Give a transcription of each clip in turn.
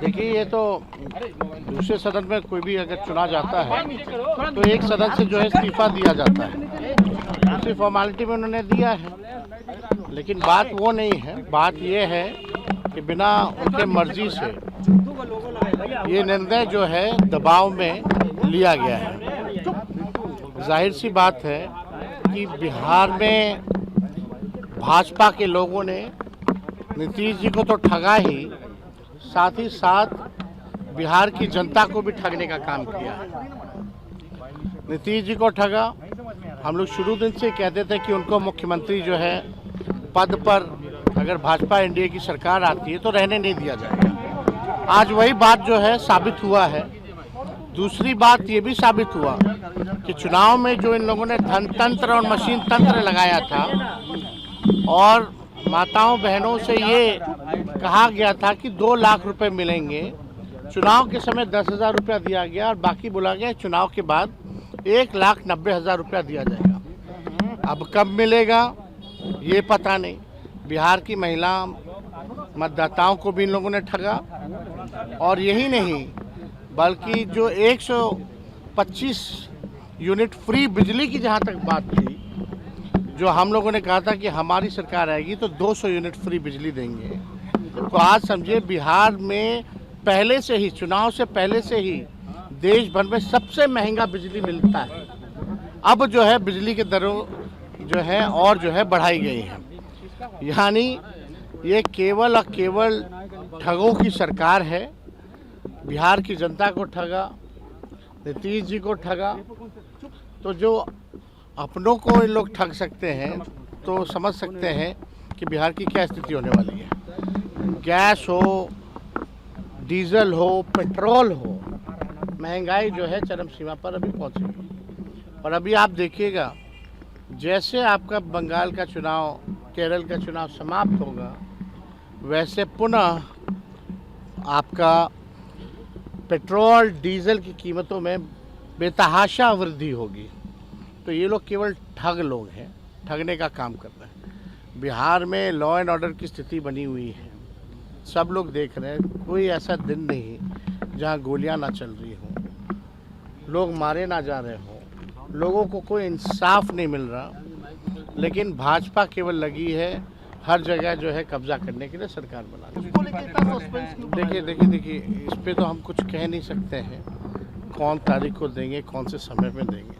देखिए, ये तो दूसरे सदन में कोई भी अगर चुना जाता है तो एक सदन से जो है इस्तीफा दिया जाता है। दूसरी फॉर्मेलिटी में उन्होंने दिया है, लेकिन बात वो नहीं है। बात ये है कि बिना उनके मर्जी से ये निर्णय जो है दबाव में लिया गया है। जाहिर सी बात है कि बिहार में भाजपा के लोगों ने नीतीश जी को तो ठगा ही, साथ ही साथ बिहार की जनता को भी ठगने का काम किया है। नीतीश जी को ठगा। हम लोग शुरू दिन से कहते थे कि उनको मुख्यमंत्री जो है पद पर अगर भाजपा एनडीए की सरकार आती है तो रहने नहीं दिया जाएगा। आज वही बात जो है साबित हुआ है। दूसरी बात ये भी साबित हुआ कि चुनाव में जो इन लोगों ने धन तंत्र और मशीन तंत्र लगाया था और माताओं बहनों से ये कहा गया था कि 2 लाख रुपए मिलेंगे, चुनाव के समय 10,000 रुपया दिया गया और बाकी बोला गया चुनाव के बाद 1,90,000 रुपया दिया जाएगा। अब कब मिलेगा ये पता नहीं। बिहार की महिला मतदाताओं को भी इन लोगों ने ठगा। और यही नहीं बल्कि जो 125 यूनिट फ्री बिजली की जहाँ तक बात थी, जो हम लोगों ने कहा था कि हमारी सरकार आएगी तो 200 यूनिट फ्री बिजली देंगे, तो आज समझिए बिहार में पहले से ही, चुनाव से पहले से ही देश भर में सबसे महंगा बिजली मिलता है। अब जो है बिजली के दरों जो है और जो है बढ़ाई गई है। यानी ये केवल और केवल ठगों की सरकार है। बिहार की जनता को ठगा, नीतीश जी को ठगा। तो जो अपनों को इन लोग ठग सकते हैं तो समझ सकते हैं कि बिहार की क्या स्थिति होने वाली है। गैस हो, डीजल हो, पेट्रोल हो, महंगाई जो है चरम सीमा पर अभी पहुंची। और अभी आप देखिएगा जैसे आपका बंगाल का चुनाव, केरल का चुनाव समाप्त होगा, वैसे पुनः आपका पेट्रोल डीजल की कीमतों में बेतहाशा वृद्धि होगी। तो ये लोग केवल ठग लोग हैं, ठगने का काम कर रहे हैं। बिहार में लॉ एंड ऑर्डर की स्थिति बनी हुई है, सब लोग देख रहे हैं। कोई ऐसा दिन नहीं जहां गोलियां ना चल रही हों, लोग मारे ना जा रहे हों, लोगों को कोई इंसाफ नहीं मिल रहा। लेकिन भाजपा केवल लगी है हर जगह जो है कब्जा करने के लिए सरकार बनाने। देखिए इस पे तो हम कुछ कह नहीं सकते हैं कौन तारीख को देंगे, कौन से समय में देंगे।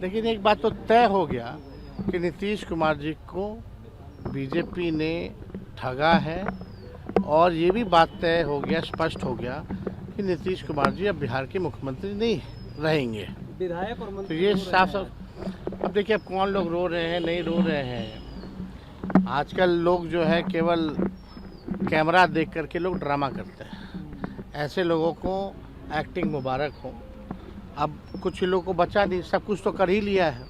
लेकिन एक बात तो तय हो गया कि नीतीश कुमार जी को बीजेपी ने ठगा है। और ये भी बात तय हो गया, स्पष्ट हो गया कि नीतीश कुमार जी अब बिहार के मुख्यमंत्री नहीं रहेंगे। विधायक और तो ये साफ अब देखिए, अब कौन लोग रो रहे हैं, नहीं रो रहे हैं। आजकल लोग जो है केवल कैमरा देख करके लोग ड्रामा करते हैं। ऐसे लोगों को एक्टिंग मुबारक हो। अब कुछ लोगों को बचा नहीं, सब कुछ तो कर ही लिया है।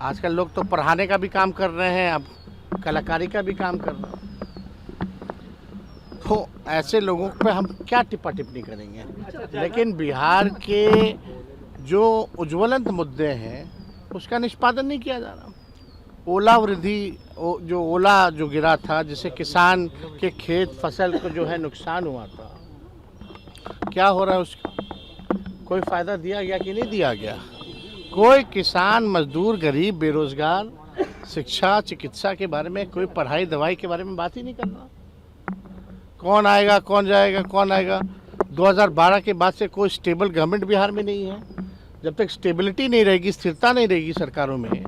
आजकल लोग तो पढ़ाने का भी काम कर रहे हैं, अब कलाकारी का भी काम कर रहे हैं। तो ऐसे लोगों पे हम क्या टिप्पा टिप्पणी करेंगे। लेकिन बिहार के जो उज्ज्वलंत मुद्दे हैं उसका निष्पादन नहीं किया जा रहा। ओला वृद्धि, जो ओला जो गिरा था, जिससे किसान के खेत फसल को जो है नुकसान हुआ था, क्या हो रहा है उसका? कोई फ़ायदा दिया गया कि नहीं दिया गया? कोई किसान, मजदूर, गरीब, बेरोजगार, शिक्षा, चिकित्सा के बारे में, कोई पढ़ाई दवाई के बारे में बात ही नहीं कर रहा। कौन आएगा, कौन जाएगा, कौन आएगा? 2012 के बाद से कोई स्टेबल गवर्नमेंट बिहार में नहीं है। जब तक स्टेबिलिटी नहीं रहेगी, स्थिरता नहीं रहेगी सरकारों में,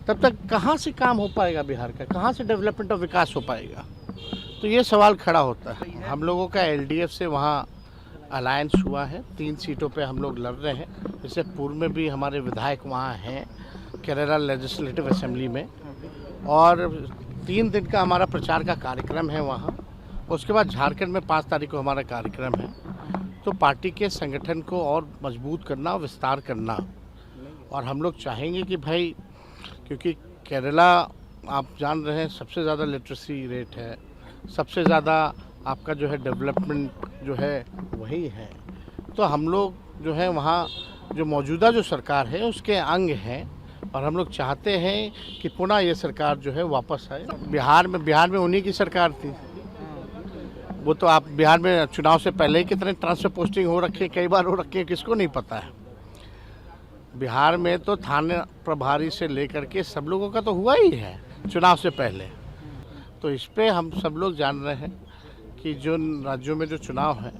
तब तक कहाँ से काम हो पाएगा बिहार का, कहाँ से डेवलपमेंट और विकास हो पाएगा? तो ये सवाल खड़ा होता है। हम लोगों का एलडीएफ से वहाँ अलायंस हुआ है, 3 सीटों पे हम लोग लड़ रहे हैं। इससे पूर्व में भी हमारे विधायक वहाँ हैं केरला लेजिस्लेटिव असेंबली में, और 3 दिन का हमारा प्रचार का कार्यक्रम है वहाँ। उसके बाद झारखंड में 5 तारीख को हमारा कार्यक्रम है। तो पार्टी के संगठन को और मजबूत करना, विस्तार करना। और हम लोग चाहेंगे कि भाई, क्योंकि केरला आप जान रहे हैं सबसे ज़्यादा लिटरेसी रेट है, सबसे ज़्यादा आपका जो है डेवलपमेंट जो है वही है। तो हम लोग जो है वहाँ जो मौजूदा जो सरकार है उसके अंग हैं, और हम लोग चाहते हैं कि पुनः ये सरकार जो है वापस आए। बिहार में उन्हीं की सरकार थी। वो तो आप बिहार में चुनाव से पहले ही कितने ट्रांसफर पोस्टिंग हो रखी है, कई बार हो रखी है, किसको नहीं पता है। बिहार में तो थाने प्रभारी से लेकर के सब लोगों का तो हुआ ही है चुनाव से पहले। तो इस पे हम सब लोग जान रहे हैं कि जो राज्यों में जो चुनाव है,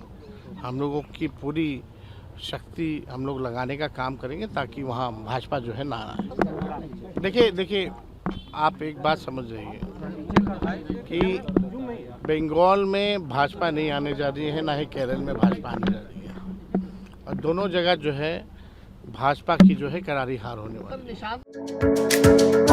हम लोगों की पूरी शक्ति हम लोग लगाने का काम करेंगे ताकि वहाँ भाजपा जो है ना आए। देखिए आप एक बात समझ जाइए कि बंगाल में भाजपा नहीं आने जा रही है, ना ही केरल में भाजपा आने जा रही है, और दोनों जगह जो है भाजपा की जो है करारी हार होने वाली है।